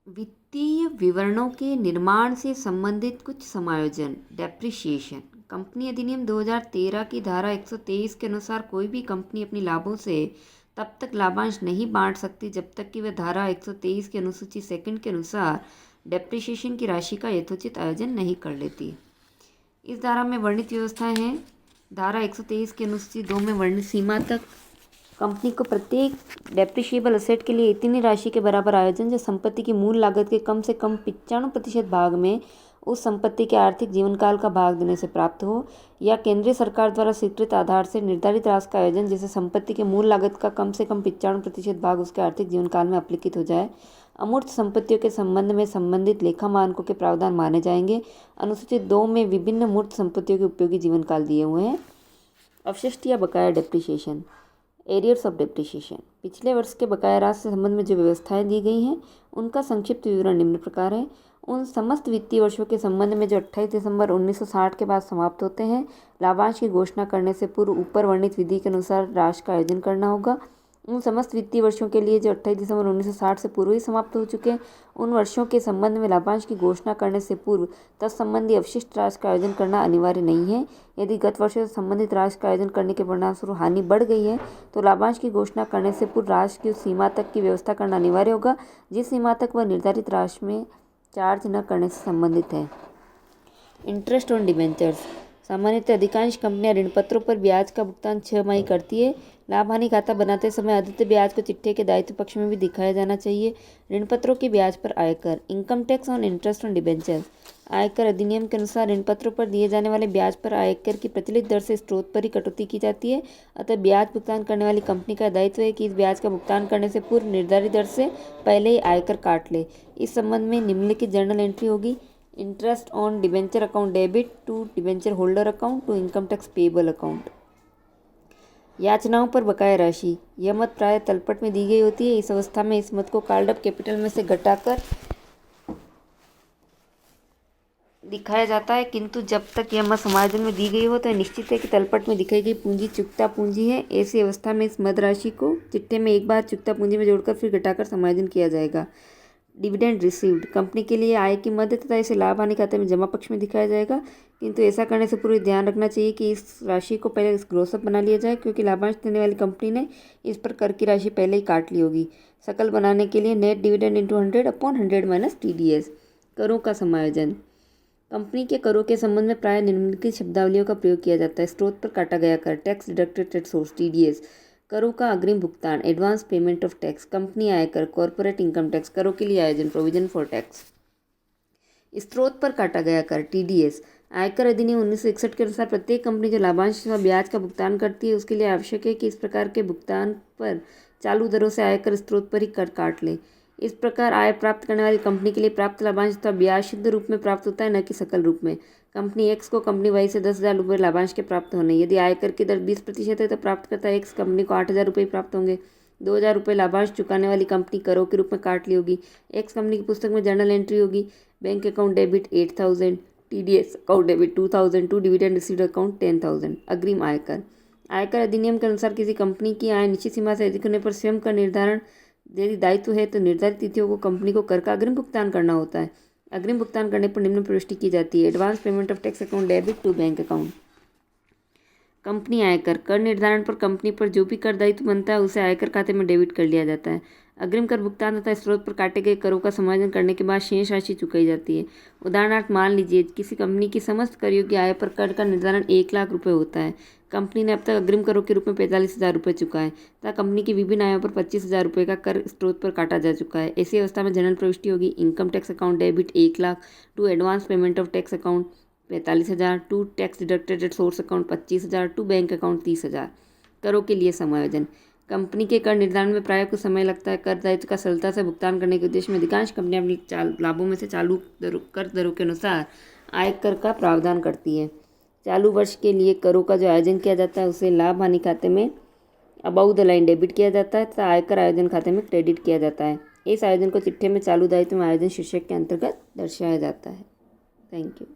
वित्तीय विवरणों के निर्माण से संबंधित कुछ समायोजन। डेप्रिसिएशन। कंपनी अधिनियम 2013 की धारा 123 के अनुसार कोई भी कंपनी अपनी लाभों से तब तक लाभांश नहीं बांट सकती जब तक कि वह धारा 123 की अनुसूची सेकंड के अनुसार डेप्रिसिएशन की राशि का यथोचित आयोजन नहीं कर लेती। इस धारा में वर्णित व्यवस्थाएं हैं। धारा 123 की अनुसूची 2 में वर्णित सीमा तक कंपनी को प्रत्येक डेप्रिशिएबल असेट के लिए इतनी राशि के बराबर आयोजन जो संपत्ति की मूल लागत के कम से कम 95% भाग में उस संपत्ति के आर्थिक जीवनकाल का भाग देने से प्राप्त हो, या केंद्रीय सरकार द्वारा स्वीकृत आधार से निर्धारित राशि का आयोजन जिसे संपत्ति के मूल लागत का कम से कम 95% भाग उसके आर्थिक जीवनकाल में अपलिखित हो जाए। अमूर्त संपत्तियों के संबंध में संबंधित लेखा मानकों के प्रावधान माने जाएंगे। अनुसूची 2 में विभिन्न मूर्त संपत्तियों के उपयोगी जीवनकाल दिए हुए हैं। अवशिष्ट या बकाया डेप्रिसिएशन। Arrears of depreciation. पिछले वर्ष के बकाया राशि से संबंध में जो व्यवस्थाएं दी गई हैं उनका संक्षिप्त विवरण निम्न प्रकार है। उन समस्त वित्तीय वर्षों के संबंध में जो 28 दिसंबर 1960 के बाद समाप्त होते हैं, लाभांश की घोषणा करने से पूर्व ऊपर वर्णित विधि के अनुसार राशि का आयोजन करना होगा। उन समस्त वित्तीय वर्षों के लिए जो 28 दिसंबर 1960 से पूर्व ही समाप्त हो चुके हैं, उन वर्षों के संबंध में लाभांश की घोषणा करने से पूर्व तत्संबंधी अवशिष्ट राशि का आयोजन करना अनिवार्य नहीं है। यदि गत वर्षों से संबंधित राशि का आयोजन करने के परिणामस्वरूप हानि बढ़ गई है तो लाभांश की घोषणा करने से पूर्व राशि की उस सीमा तक की व्यवस्था करना अनिवार्य होगा जिस सीमा तक वह निर्धारित राशि में चार्ज न करने से संबंधित है। Interest on debentures. सामान्यतः अधिकांश कंपनियां ऋण पत्रों पर ब्याज का भुगतान 6 माही करती है। लाभ हानि खाता बनाते समय अधिकतम ब्याज को चिट्ठे के दायित्व पक्ष में भी दिखाया जाना चाहिए। ऋण पत्रों के ब्याज पर आयकर। Income tax on interest on debenture. आयकर अधिनियम के अनुसार ऋण पत्रों पर दिए जाने वाले ब्याज पर आयकर की प्रचलित दर से स्रोत पर ही कटौती की जाती है। अतः ब्याज भुगतान करने वाली कंपनी का दायित्व है कि इस ब्याज का भुगतान करने से पूर्व निर्धारित दर से पहले ही आयकर काट ले। इस संबंध में निम्नलिखित जर्नल एंट्री होगी। Interest on debenture account debit to debenture holder account to income tax payable account. याचनाओं पर बकाया राशि। यह मत प्राय तलपट में दी गई होती है। इस अवस्था में इस मत को कॉल्ड अप कैपिटल में से घटाकर दिखाया जाता है, किंतु जब तक यह मत समायोजन में दी गई हो तो निश्चित है कि तलपट में दिखाई गई पूंजी चुकता पूंजी है। ऐसी अवस्था में इस मद राशि को चिट्ठे में एक बार चुकता पूंजी में जोड़कर फिर घटाकर समायोजन किया जाएगा। Dividend received. कंपनी के लिए आय की मद तथा इसे लाभ हानि खाते में जमा पक्ष में दिखाया जाएगा, किंतु ऐसा करने से पूर्व ध्यान रखना चाहिए कि इस राशि को पहले ग्रॉस अप बना लिया जाए, क्योंकि लाभांश देने वाली कंपनी ने इस पर कर की राशि पहले ही काट ली होगी। सकल बनाने के लिए net dividend into 100/100 minus TDS। करों का समायोजन। कंपनी के करों के संबंध में प्राय निम्नलिखित शब्दावलियों का प्रयोग किया जाता है। स्रोत पर काटा गया कर, tax deducted at source TDS। करों का अग्रिम भुगतान, advance payment of tax. Company आयकर, कॉर्पोरेट इनकम टैक्स। करों के लिए आयोजन, प्रोविजन फॉर टैक्स। स्रोत पर काटा गया कर TDS। आयकर अधिनियम 1961 के अनुसार प्रत्येक कंपनी जो लाभांश व ब्याज का भुगतान करती है उसके लिए आवश्यक है कि इस प्रकार के भुगतान पर चालू दरों से आयकर स्रोत पर ही कर काट ले। इस प्रकार आय प्राप्त करने वाली कंपनी के लिए प्राप्त लाभांश तथा ब्याज शुद्ध रूप में प्राप्त होता है, न कि सकल रूप में। कंपनी X को कंपनी Y से 10,000 रुपये लाभांश के प्राप्त होने। यदि आयकर की दर 20% है तो प्राप्तकर्ता X कंपनी को 8,000 रुपये प्राप्त होंगे। 2,000 रुपये लाभांश चुकाने वाली कंपनी करों के रूप में काट ली होगी। X कंपनी की पुस्तक में जर्नल एंट्री होगी। Bank account debit 8,000, TDS account debit 2,000 to dividend received account 10,000। अग्रिम आयकर। आयकर अधिनियम के अनुसार किसी कंपनी की आय निश्चित सीमा से अधिक होने पर स्वयं का निर्धारण यदि दायित्व है तो निर्धारित तिथियों को कंपनी को कर का अग्रिम भुगतान करना होता है। अग्रिम भुगतान करने पर निम्न प्रविष्टि की जाती है। Advance payment of tax account debit to bank account. Company आयकर। कर निर्धारण पर कंपनी पर जो भी कर दायित्व बनता है उसे आयकर खाते में डेबिट कर लिया जाता है। अग्रिम कर भुगतान तथा स्रोत पर काटे गए करों का समायोजन करने के बाद शेष राशि चुकाई जाती है। उदाहरणार्थ मान लीजिए किसी कंपनी की समस्त कर योग्य आय पर कर का निर्धारण 1,00,000 रुपये होता है। कंपनी ने अब तक अग्रिम करों के रूप में 45,000 रुपये चुकाए तथा कंपनी की विभिन्न आयों पर 25,000 रुपये का कर स्रोत पर काटा जा चुका है। ऐसी अवस्था में जनरल प्रविष्टि होगी। Income tax account debit 1,00,000 to advance payment of tax account 45,000 to tax deducted at source account 25,000 to bank account 30,000। करों के लिए समायोजन। कंपनी के कर निर्धारण में प्राय कुछ समय लगता है। कर दायित्व का सरलता से भुगतान करने के उद्देश्य में अधिकांश कंपनियां अपनी लाभों में से चालू कर दरों के अनुसार आयकर का प्रावधान करती है। चालू वर्ष के लिए करों का जो आयोजन किया जाता है उसे लाभ हानि खाते में अबाउ द लाइन डेबिट किया जाता है तथा आयकर आयोजन खाते में क्रेडिट किया जाता है। इस आयोजन को चिट्ठे में चालू दायित्व में आयोजन शीर्षक के अंतर्गत दर्शाया जाता है। Thank you.